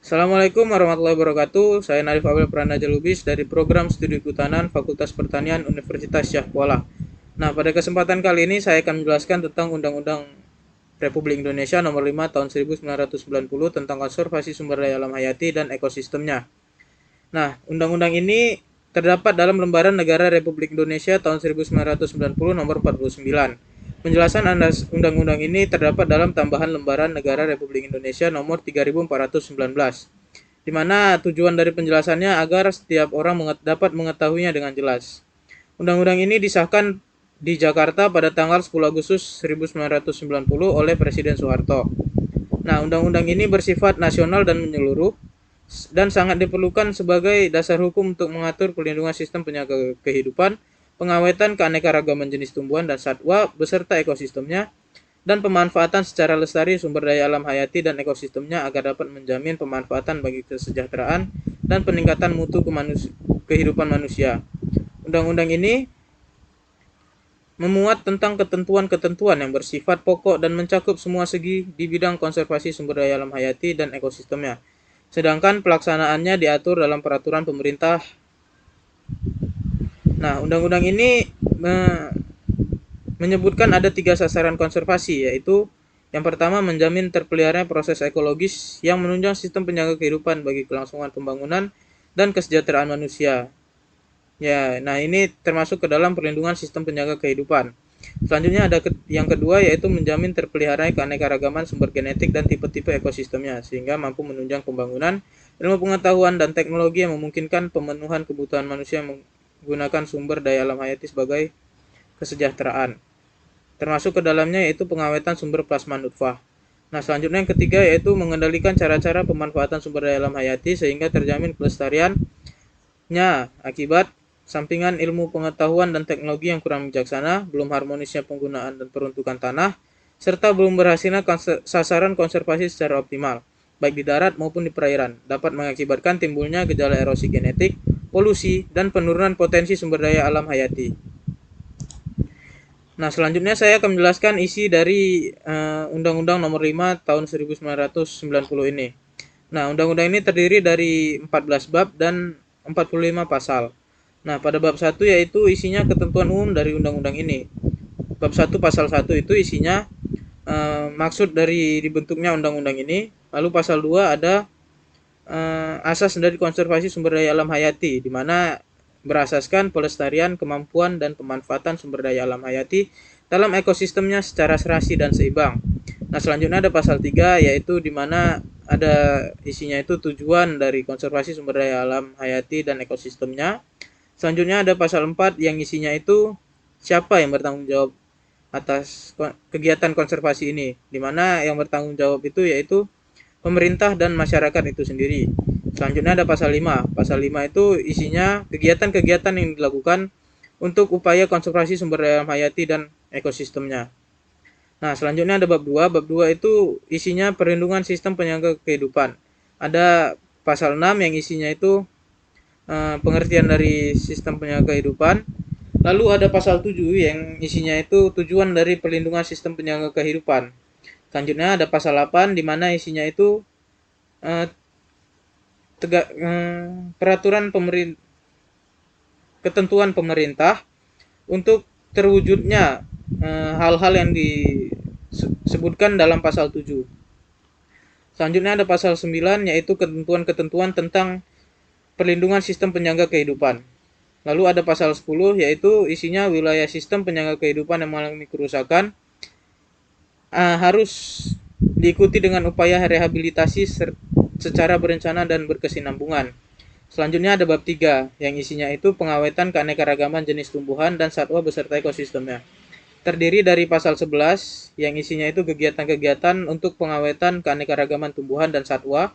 Assalamualaikum warahmatullahi wabarakatuh. Saya Narif Abel Pranaja Lubis dari Program Studi Kehutanan Fakultas Pertanian Universitas Syah Kuala. Nah, pada kesempatan kali ini saya akan menjelaskan tentang Undang-Undang Republik Indonesia Nomor 5 Tahun 1990 tentang konservasi sumber daya alam hayati dan ekosistemnya. Nah, undang-undang ini terdapat dalam Lembaran Negara Republik Indonesia tahun 1990 nomor 49. Penjelasan undang-undang ini terdapat dalam tambahan Lembaran Negara Republik Indonesia nomor 3419, di mana tujuan dari penjelasannya agar setiap orang dapat mengetahuinya dengan jelas. Undang-undang ini disahkan di Jakarta pada tanggal 10 Agustus 1990 oleh Presiden Soeharto. Nah, undang-undang ini bersifat nasional dan menyeluruh dan sangat diperlukan sebagai dasar hukum untuk mengatur perlindungan sistem penjaga kehidupan, pengawetan keanekaragaman jenis tumbuhan dan satwa beserta ekosistemnya, dan pemanfaatan secara lestari sumber daya alam hayati dan ekosistemnya agar dapat menjamin pemanfaatan bagi kesejahteraan dan peningkatan mutu kehidupan manusia. Undang-undang ini memuat tentang ketentuan-ketentuan yang bersifat pokok dan mencakup semua segi di bidang konservasi sumber daya alam hayati dan ekosistemnya. Sedangkan pelaksanaannya diatur dalam peraturan pemerintah. Nah, undang-undang ini menyebutkan ada 3 sasaran konservasi, yaitu yang pertama menjamin terpeliharanya proses ekologis yang menunjang sistem penjaga kehidupan bagi kelangsungan pembangunan dan kesejahteraan manusia. Ya, nah ini termasuk ke dalam perlindungan sistem penjaga kehidupan. Selanjutnya ada yang kedua, yaitu menjamin terpeliharanya keanekaragaman sumber genetik dan tipe-tipe ekosistemnya sehingga mampu menunjang pembangunan ilmu pengetahuan dan teknologi yang memungkinkan pemenuhan kebutuhan manusia menggunakan sumber daya alam hayati sebagai kesejahteraan. Termasuk ke dalamnya yaitu pengawetan sumber plasma nutfah. Nah, selanjutnya yang ketiga yaitu mengendalikan cara-cara pemanfaatan sumber daya alam hayati sehingga terjamin kelestariannya akibat sampingan ilmu pengetahuan dan teknologi yang kurang bijaksana, belum harmonisnya penggunaan dan peruntukan tanah, serta belum berhasilnya sasaran konservasi secara optimal, baik di darat maupun di perairan, dapat mengakibatkan timbulnya gejala erosi genetik, polusi, dan penurunan potensi sumber daya alam hayati. Nah, selanjutnya saya akan menjelaskan isi dari Undang-Undang Nomor 5 Tahun 1990 ini. Nah, undang-undang ini terdiri dari 14 bab dan 45 pasal. Nah, pada bab 1 yaitu isinya ketentuan umum dari undang-undang ini. Bab 1 pasal 1 itu isinya maksud dari dibentuknya undang-undang ini. Lalu pasal 2 ada asas dari konservasi sumber daya alam hayati, di mana berasaskan pelestarian, kemampuan, dan pemanfaatan sumber daya alam hayati dalam ekosistemnya secara serasi dan seimbang. Nah, selanjutnya ada pasal 3 yaitu di mana ada isinya itu tujuan dari konservasi sumber daya alam hayati dan ekosistemnya. Selanjutnya ada pasal 4 yang isinya itu siapa yang bertanggung jawab atas kegiatan konservasi ini, di mana yang bertanggung jawab itu yaitu pemerintah dan masyarakat itu sendiri. Selanjutnya ada pasal 5. Pasal 5 itu isinya kegiatan-kegiatan yang dilakukan untuk upaya konservasi sumber daya alam hayati dan ekosistemnya. Nah, selanjutnya ada bab 2. Bab 2 itu isinya perlindungan sistem penyangga kehidupan. Ada pasal 6 yang isinya itu pengertian dari sistem penyangga kehidupan. Lalu ada pasal 7 yang isinya itu tujuan dari perlindungan sistem penyangga kehidupan. Selanjutnya ada pasal 8 di mana isinya itu eh, peraturan pemerintah, ketentuan pemerintah untuk terwujudnya hal-hal yang disebutkan dalam pasal 7. Selanjutnya ada pasal 9 yaitu ketentuan-ketentuan tentang perlindungan sistem penyangga kehidupan. Lalu ada pasal 10 yaitu isinya wilayah sistem penyangga kehidupan yang mengalami kerusakan harus diikuti dengan upaya rehabilitasi secara berencana dan berkesinambungan. Selanjutnya ada bab 3 yang isinya itu pengawetan keanekaragaman jenis tumbuhan dan satwa beserta ekosistemnya. Terdiri dari pasal 11 yang isinya itu kegiatan-kegiatan untuk pengawetan keanekaragaman tumbuhan dan satwa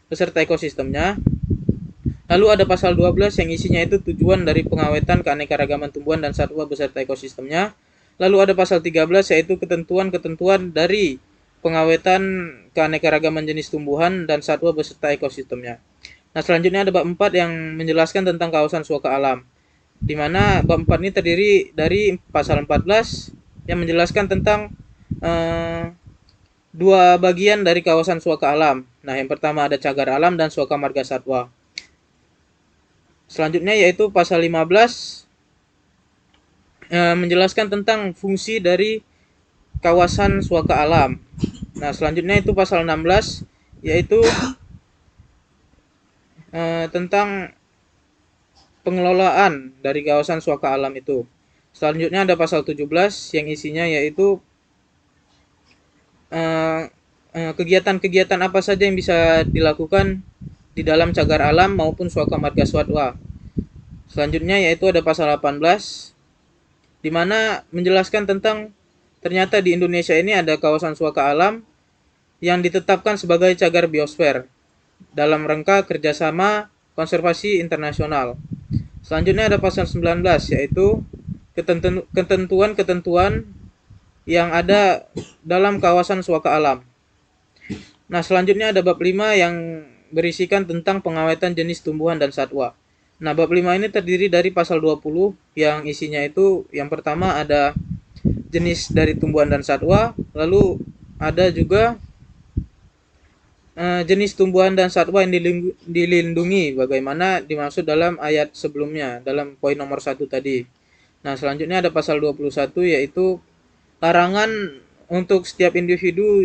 beserta ekosistemnya. Lalu ada pasal 12 yang isinya itu tujuan dari pengawetan keanekaragaman tumbuhan dan satwa beserta ekosistemnya. Lalu ada pasal 13 yaitu ketentuan-ketentuan dari pengawetan keanekaragaman jenis tumbuhan dan satwa beserta ekosistemnya. Nah, selanjutnya ada bab 4 yang menjelaskan tentang kawasan suaka alam. Di mana bab 4 ini terdiri dari pasal 14 yang menjelaskan tentang dua bagian dari kawasan suaka alam. Nah, yang pertama ada cagar alam dan suaka marga satwa. Selanjutnya yaitu pasal 15 menjelaskan tentang fungsi dari kawasan suaka alam. Nah, selanjutnya itu pasal 16 yaitu tentang pengelolaan dari kawasan suaka alam itu. Selanjutnya ada pasal 17 yang isinya yaitu kegiatan-kegiatan apa saja yang bisa dilakukan di dalam cagar alam maupun suaka marga satwa. Selanjutnya yaitu ada pasal 18 di mana menjelaskan tentang ternyata di Indonesia ini ada kawasan suaka alam yang ditetapkan sebagai cagar biosfer dalam rangka kerjasama konservasi internasional. Selanjutnya ada pasal 19 yaitu ketentuan-ketentuan yang ada dalam kawasan suaka alam. Nah, selanjutnya ada bab 5 yang berisikan tentang pengawetan jenis tumbuhan dan satwa. Nah, bab 5 ini terdiri dari pasal 20 yang isinya itu yang pertama ada jenis dari tumbuhan dan satwa, lalu ada juga jenis tumbuhan dan satwa yang dilindungi bagaimana dimaksud dalam ayat sebelumnya dalam poin nomor 1 tadi. Nah, selanjutnya ada pasal 21 yaitu larangan untuk setiap individu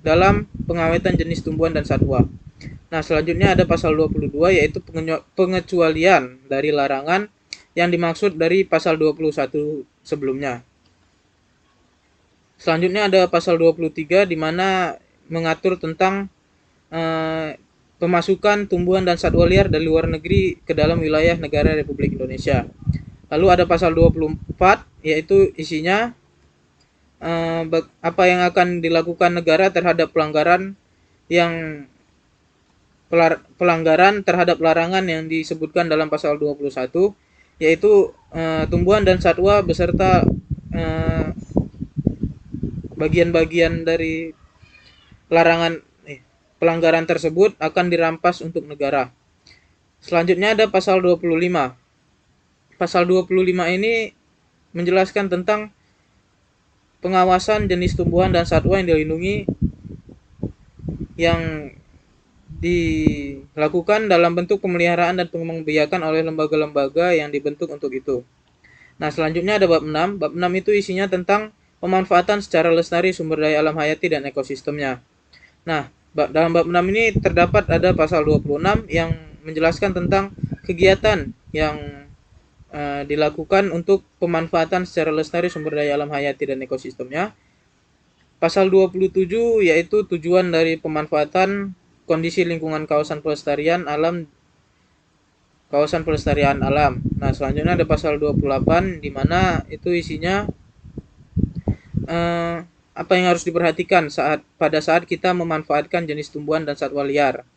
dalam pengawetan jenis tumbuhan dan satwa. Nah, selanjutnya ada pasal 22 yaitu pengecualian dari larangan yang dimaksud dari pasal 21 sebelumnya. Selanjutnya ada pasal 23 di mana mengatur tentang pemasukan tumbuhan dan satwa liar dari luar negeri ke dalam wilayah negara Republik Indonesia. Lalu ada pasal 24 yaitu isinya apa yang akan dilakukan negara terhadap pelanggaran terhadap larangan yang disebutkan dalam pasal 21 yaitu tumbuhan dan satwa beserta bagian-bagian dari larangan pelanggaran tersebut akan dirampas untuk negara. Selanjutnya ada pasal 25. Pasal 25 ini menjelaskan tentang pengawasan jenis tumbuhan dan satwa yang dilindungi yang dilakukan dalam bentuk pemeliharaan dan pengembang-biakan oleh lembaga-lembaga yang dibentuk untuk itu. Nah, selanjutnya ada bab 6. Bab 6 itu isinya tentang pemanfaatan secara lestari sumber daya alam hayati dan ekosistemnya. Nah, dalam bab 6 ini terdapat ada pasal 26 yang menjelaskan tentang kegiatan yang dilakukan untuk pemanfaatan secara lestari sumber daya alam hayati dan ekosistemnya. Pasal 27 yaitu tujuan dari pemanfaatan kondisi lingkungan kawasan pelestarian alam. Nah, selanjutnya ada pasal 28 di mana itu isinya apa yang harus diperhatikan pada saat kita memanfaatkan jenis tumbuhan dan satwa liar.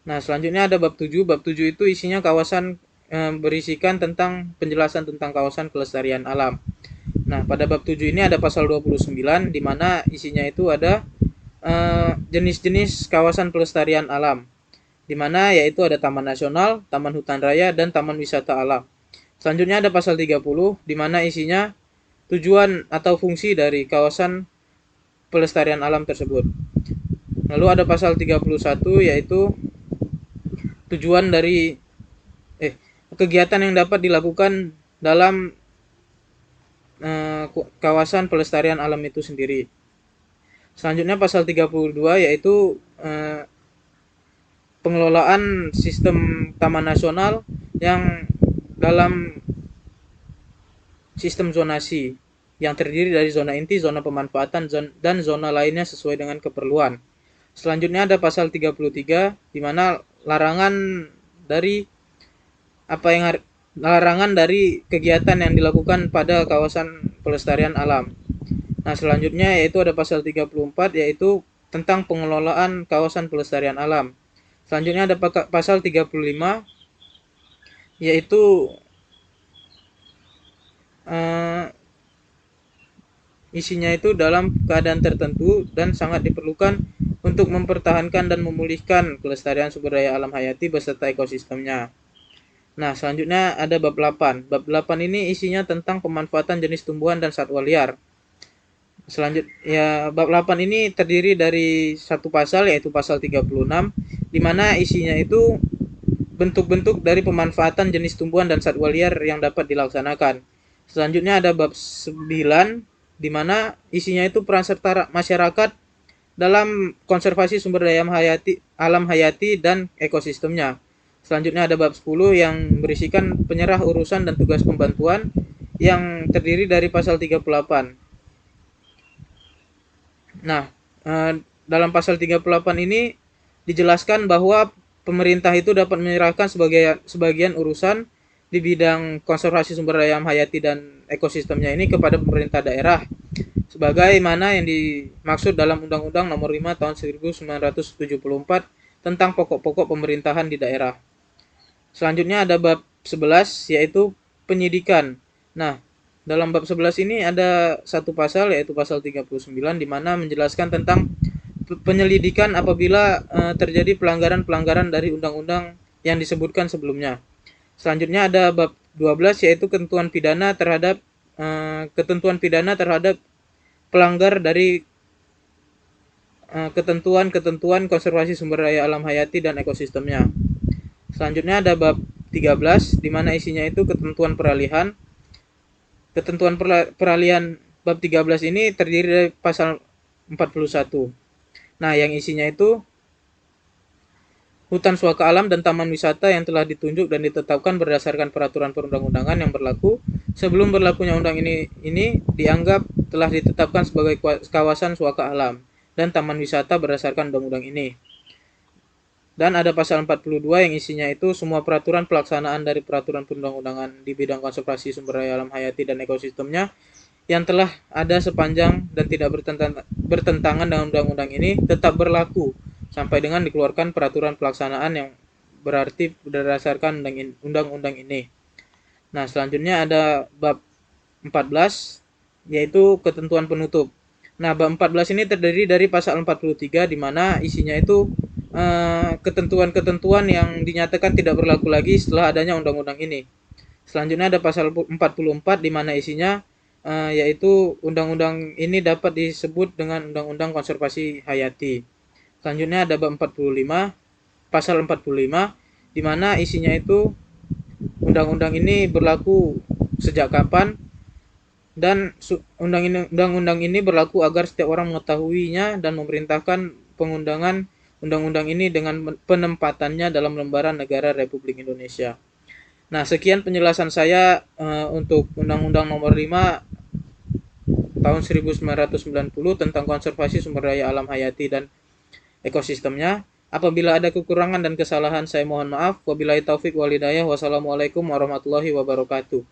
Nah, selanjutnya ada bab 7. Bab 7 itu isinya kawasan berisikan tentang penjelasan tentang kawasan pelestarian alam. Nah, pada bab 7 ini ada pasal 29 di mana isinya itu ada jenis-jenis kawasan pelestarian alam. Di mana yaitu ada taman nasional, taman hutan raya, dan taman wisata alam. Selanjutnya ada pasal 30 di mana isinya tujuan atau fungsi dari kawasan pelestarian alam tersebut. Lalu ada pasal 31 yaitu tujuan dari kegiatan yang dapat dilakukan dalam kawasan pelestarian alam itu sendiri. Selanjutnya pasal 32 yaitu pengelolaan sistem taman nasional yang dalam sistem zonasi yang terdiri dari zona inti, zona pemanfaatan, dan zona lainnya sesuai dengan keperluan. Selanjutnya ada pasal 33 di mana larangan dari kegiatan yang dilakukan pada kawasan pelestarian alam. Nah, selanjutnya yaitu ada pasal 34 yaitu tentang pengelolaan kawasan pelestarian alam. Selanjutnya ada pasal 35 yaitu isinya itu dalam keadaan tertentu dan sangat diperlukan untuk mempertahankan dan memulihkan kelestarian sumber daya alam hayati beserta ekosistemnya. Nah, selanjutnya ada bab 8. Bab 8 ini isinya tentang pemanfaatan jenis tumbuhan dan satwa liar. Selanjutnya, bab 8 ini terdiri dari satu pasal, yaitu pasal 36, di mana isinya itu bentuk-bentuk dari pemanfaatan jenis tumbuhan dan satwa liar yang dapat dilaksanakan. Selanjutnya ada bab 9, di mana isinya itu peran serta masyarakat dalam konservasi sumber daya alam hayati dan ekosistemnya. Selanjutnya ada bab 10 yang berisikan penyerah urusan dan tugas pembantuan yang terdiri dari pasal 38. Nah, dalam pasal 38 ini dijelaskan bahwa pemerintah itu dapat menyerahkan sebagian urusan di bidang konservasi sumber daya hayati dan ekosistemnya ini kepada pemerintah daerah, sebagaimana yang dimaksud dalam Undang-Undang Nomor 5 Tahun 1974 tentang pokok-pokok pemerintahan di daerah. Selanjutnya ada bab 11, yaitu penyidikan. Nah, dalam bab 11 ini ada satu pasal, yaitu pasal 39, di mana menjelaskan tentang penyelidikan apabila terjadi pelanggaran-pelanggaran dari undang-undang yang disebutkan sebelumnya. Selanjutnya ada bab 12, yaitu ketentuan pidana terhadap pelanggar dari ketentuan-ketentuan konservasi sumber daya alam hayati dan ekosistemnya. Selanjutnya ada bab 13, di mana isinya itu ketentuan peralihan. Ketentuan peralihan bab 13 ini terdiri dari pasal 41. Nah, yang isinya itu hutan suaka alam dan taman wisata yang telah ditunjuk dan ditetapkan berdasarkan peraturan perundang-undangan yang berlaku sebelum berlakunya undang ini dianggap telah ditetapkan sebagai kawasan suaka alam dan taman wisata berdasarkan undang-undang ini. Dan ada pasal 42 yang isinya itu semua peraturan pelaksanaan dari peraturan perundang-undangan di bidang konservasi sumber daya alam hayati dan ekosistemnya yang telah ada sepanjang dan tidak bertentangan dengan undang-undang ini tetap berlaku sampai dengan dikeluarkan peraturan pelaksanaan yang berarti berdasarkan undang-undang ini. Nah, selanjutnya ada bab 14, yaitu ketentuan penutup. Nah, bab 14 ini terdiri dari pasal 43, di mana isinya itu ketentuan-ketentuan yang dinyatakan tidak berlaku lagi setelah adanya undang-undang ini. Selanjutnya ada pasal 44, di mana isinya yaitu undang-undang ini dapat disebut dengan undang-undang konservasi hayati. Selanjutnya ada bab 45, pasal 45, di mana isinya itu undang-undang ini berlaku sejak kapan, dan undang-undang ini berlaku agar setiap orang mengetahuinya dan memerintahkan pengundangan undang-undang ini dengan penempatannya dalam lembaran negara Republik Indonesia. Nah, sekian penjelasan saya untuk Undang-Undang Nomor 5 Tahun 1990 tentang konservasi sumber daya alam hayati dan ekosistemnya. Apabila ada kekurangan dan kesalahan, saya mohon maaf. Wabillahi taufik wal hidayah. Wassalamualaikum warahmatullahi wabarakatuh.